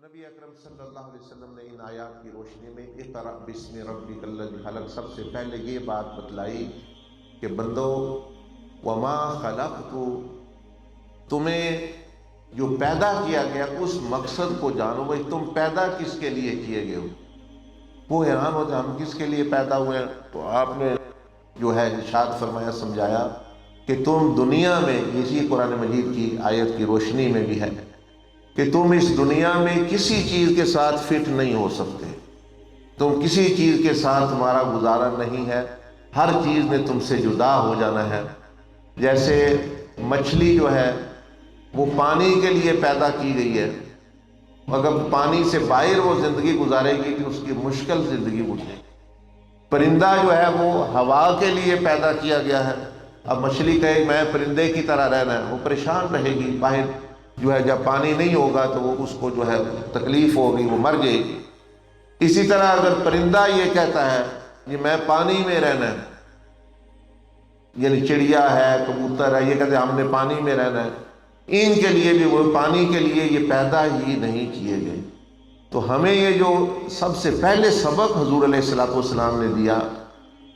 نبی اکرم صلی اللہ علیہ وسلم نے ان آیات کی روشنی میں اقرأ بسم ربک الذی خلق سب سے پہلے یہ بات بتلائی کہ بندو وما خلقت، تمہیں جو پیدا کیا گیا اس مقصد کو جانو، بھائی تم پیدا کس کے لیے کیے گئے ہو۔ وہ حیران ہوتے ہم کس کے لیے پیدا ہوئے ہیں؟ تو آپ نے جو ہے ارشاد فرمایا، سمجھایا کہ تم دنیا میں، اسی قرآن مجید کی آیت کی روشنی میں بھی ہے کہ تم اس دنیا میں کسی چیز کے ساتھ فٹ نہیں ہو سکتے، تم کسی چیز کے ساتھ تمہارا گزارا نہیں ہے، ہر چیز نے تم سے جدا ہو جانا ہے۔ جیسے مچھلی جو ہے وہ پانی کے لیے پیدا کی گئی ہے، اگر پانی سے باہر وہ زندگی گزارے گی کہ اس کی مشکل زندگی گزرے۔ پرندہ جو ہے وہ ہوا کے لیے پیدا کیا گیا ہے، اب مچھلی کہے میں پرندے کی طرح رہنا ہے، وہ پریشان رہے گی، باہر جو ہے جب پانی نہیں ہوگا تو وہ اس کو جو ہے تکلیف ہوگی، وہ مر جائے گی۔ اسی طرح اگر پرندہ یہ کہتا ہے کہ میں پانی میں رہنا ہے، یعنی چڑیا ہے، کبوتر ہے، یہ کہتے ہیں ہم نے پانی میں رہنا ہے، ان کے لیے بھی وہ پانی کے لیے یہ پیدا ہی نہیں کیے گئے۔ تو ہمیں یہ جو سب سے پہلے سبق حضور علیہ الصلوۃ والسلام نے دیا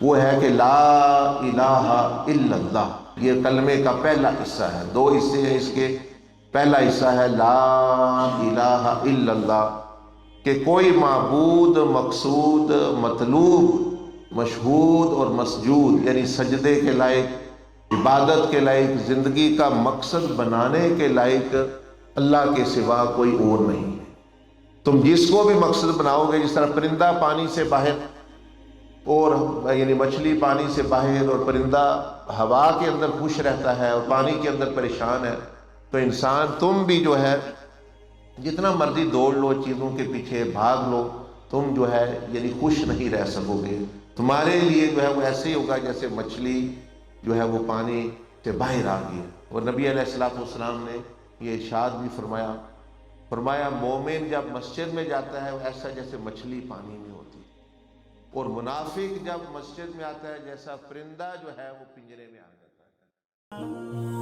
وہ ہے کہ لا الہ الا اللہ، یہ کلمے کا پہلا حصہ ہے، دو حصے ہیں اس کے۔ پہلا حصہ ہے لا الہ الا اللہ، کہ کوئی معبود، مقصود، مطلوب، مشہود اور مسجود، یعنی سجدے کے لائق، عبادت کے لائق، زندگی کا مقصد بنانے کے لائق اللہ کے سوا کوئی اور نہیں ہے۔ تم جس کو بھی مقصد بناؤ گے، جس طرح پرندہ پانی سے باہر، اور یعنی مچھلی پانی سے باہر، اور پرندہ ہوا کے اندر خوش رہتا ہے اور پانی کے اندر پریشان ہے، تو انسان تم بھی جو ہے جتنا مرضی دوڑ لو، چیزوں کے پیچھے بھاگ لو، تم جو ہے یعنی خوش نہیں رہ سکو گے۔ تمہارے لیے جو ہے وہ ایسے ہی ہوگا جیسے مچھلی جو ہے وہ پانی سے باہر آ گئی۔ اور نبی علیہ الصلوۃ والسلام نے یہ ارشاد بھی فرمایا مومن جب مسجد میں جاتا ہے وہ ایسا جیسے مچھلی پانی میں ہوتی ہے، اور منافق جب مسجد میں آتا ہے جیسا پرندہ جو ہے وہ پنجرے میں آ جاتا ہے۔